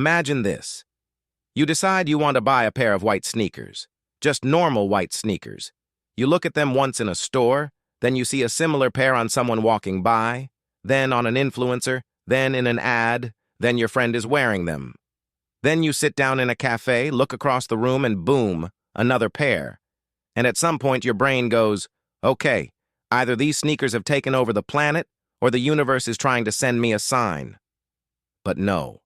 Imagine this. You decide you want to buy a pair of white sneakers, just normal white sneakers. You look at them once in a store, then you see a similar pair on someone walking by, then on an influencer, then in an ad, then your friend is wearing them. Then you sit down in a cafe, look across the room, and boom, another pair. And at some point your brain goes, okay, either these sneakers have taken over the planet, or the universe is trying to send me a sign. But no.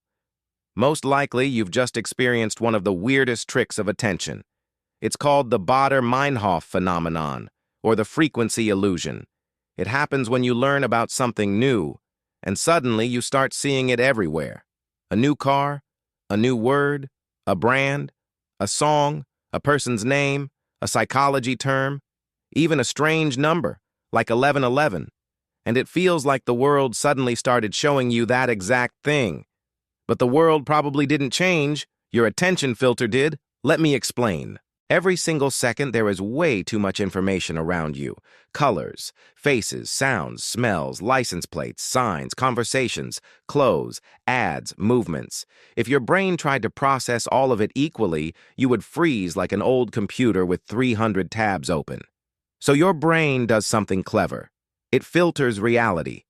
Most likely, you've just experienced one of the weirdest tricks of attention. It's called the Baader-Meinhof phenomenon, or the frequency illusion. It happens when you learn about something new, and suddenly you start seeing it everywhere. A new car, a new word, a brand, a song, a person's name, a psychology term, even a strange number, like 1111. And it feels like the world suddenly started showing you that exact thing. But the world probably didn't change. Your attention filter did. Let me explain. Every single second, there is way too much information around you. Colors, faces, sounds, smells, license plates, signs, conversations, clothes, ads, movements. If your brain tried to process all of it equally, you would freeze like an old computer with 300 tabs open. So your brain does something clever. It filters reality.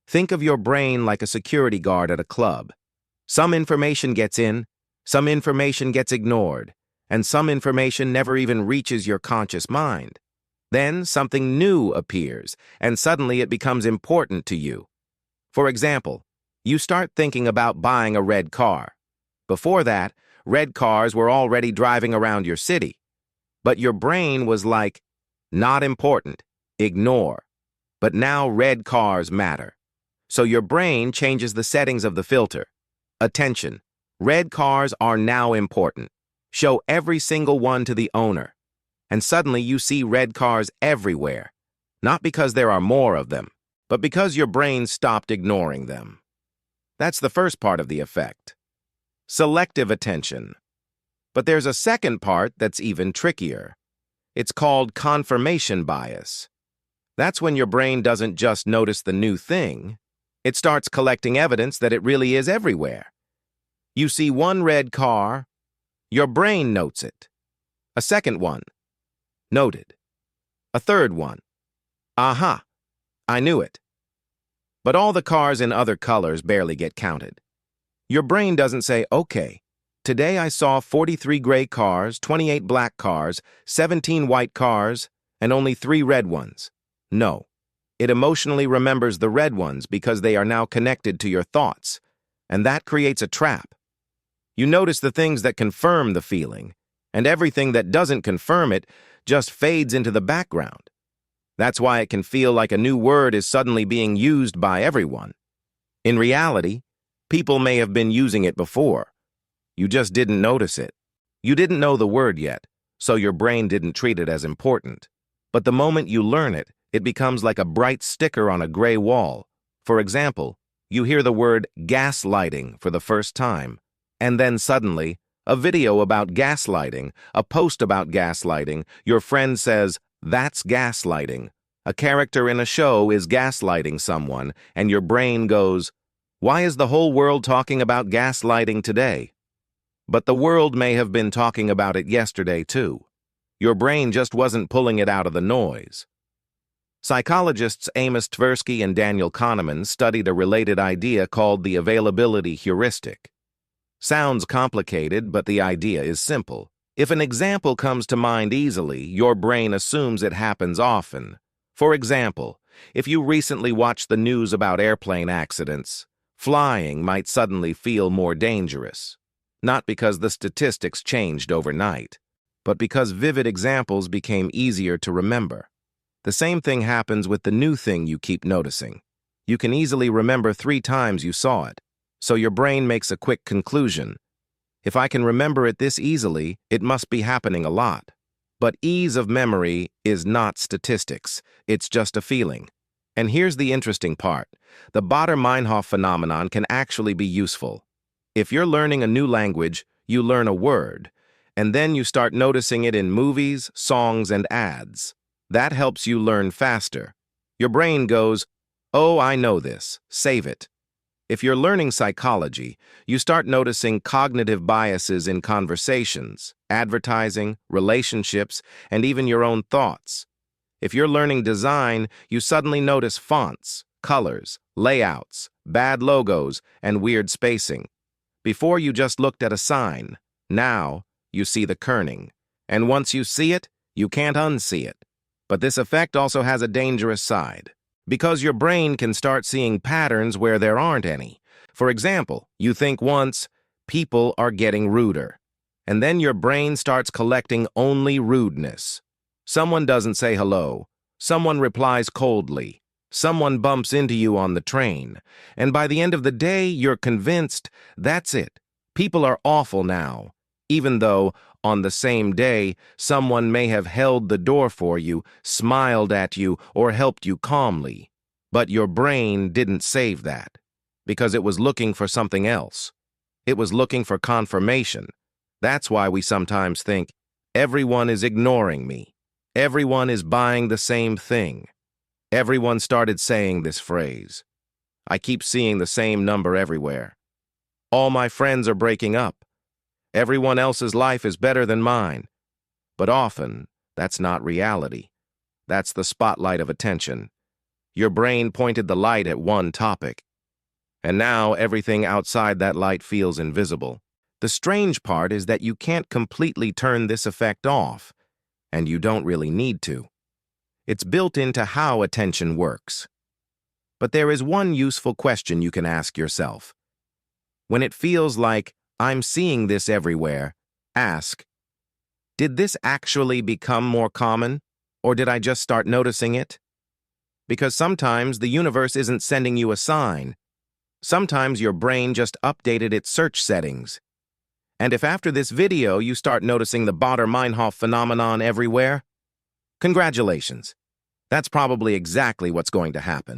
Think of your brain like a security guard at a club. Some information gets in, some information gets ignored, and some information never even reaches your conscious mind. Then something new appears, and suddenly it becomes important to you. For example, you start thinking about buying a red car. Before that, red cars were already driving around your city. But your brain was like, not important, ignore. But now red cars matter. So your brain changes the settings of the filter. Attention, red cars are now important. Show every single one to the owner. And suddenly you see red cars everywhere. Not because there are more of them, but because your brain stopped ignoring them. That's the first part of the effect. Selective attention. But there's a second part that's even trickier. It's called confirmation bias. That's when your brain doesn't just notice the new thing. It starts collecting evidence that it really is everywhere. You see one red car, your brain notes it. A second one, noted. A third one, aha, I knew it. But all the cars in other colors barely get counted. Your brain doesn't say, okay, today I saw 43 gray cars, 28 black cars, 17 white cars, and only 3 red ones. No, it emotionally remembers the red ones because they are now connected to your thoughts, and that creates a trap. You notice the things that confirm the feeling, and everything that doesn't confirm it just fades into the background. That's why it can feel like a new word is suddenly being used by everyone. In reality, people may have been using it before. You just didn't notice it. You didn't know the word yet, so your brain didn't treat it as important. But the moment you learn it, it becomes like a bright sticker on a gray wall. For example, you hear the word gaslighting for the first time, and then suddenly, a video about gaslighting, a post about gaslighting, your friend says, that's gaslighting. A character in a show is gaslighting someone, and your brain goes, why is the whole world talking about gaslighting today? But the world may have been talking about it yesterday too. Your brain just wasn't pulling it out of the noise. Psychologists Amos Tversky and Daniel Kahneman studied a related idea called the availability heuristic. Sounds complicated, but the idea is simple. If an example comes to mind easily, your brain assumes it happens often. For example, if you recently watched the news about airplane accidents, flying might suddenly feel more dangerous. Not because the statistics changed overnight, but because vivid examples became easier to remember. The same thing happens with the new thing you keep noticing. You can easily remember 3 times you saw it, so your brain makes a quick conclusion. If I can remember it this easily, it must be happening a lot. But ease of memory is not statistics, it's just a feeling. And here's the interesting part. The Baader-Meinhof phenomenon can actually be useful. If you're learning a new language, you learn a word, and then you start noticing it in movies, songs, and ads. That helps you learn faster. Your brain goes, oh, I know this, save it. If you're learning psychology, you start noticing cognitive biases in conversations, advertising, relationships, and even your own thoughts. If you're learning design, you suddenly notice fonts, colors, layouts, bad logos, and weird spacing. Before you just looked at a sign, now you see the kerning. And once you see it, you can't unsee it. But this effect also has a dangerous side, because your brain can start seeing patterns where there aren't any. For example, you think once, people are getting ruder, and then your brain starts collecting only rudeness. Someone doesn't say hello, someone replies coldly, someone bumps into you on the train, and by the end of the day, you're convinced that's it. People are awful now, even though, on the same day, someone may have held the door for you, smiled at you, or helped you calmly. But your brain didn't save that, because it was looking for something else. It was looking for confirmation. That's why we sometimes think, everyone is ignoring me. Everyone is buying the same thing. Everyone started saying this phrase. I keep seeing the same number everywhere. All my friends are breaking up. Everyone else's life is better than mine. But often, that's not reality. That's the spotlight of attention. Your brain pointed the light at one topic, and now everything outside that light feels invisible. The strange part is that you can't completely turn this effect off, and you don't really need to. It's built into how attention works. But there is one useful question you can ask yourself. When it feels like, I'm seeing this everywhere, ask, did this actually become more common, or did I just start noticing it? Because sometimes the universe isn't sending you a sign. Sometimes your brain just updated its search settings. And if after this video you start noticing the Baader-Meinhof phenomenon everywhere, congratulations. That's probably exactly what's going to happen.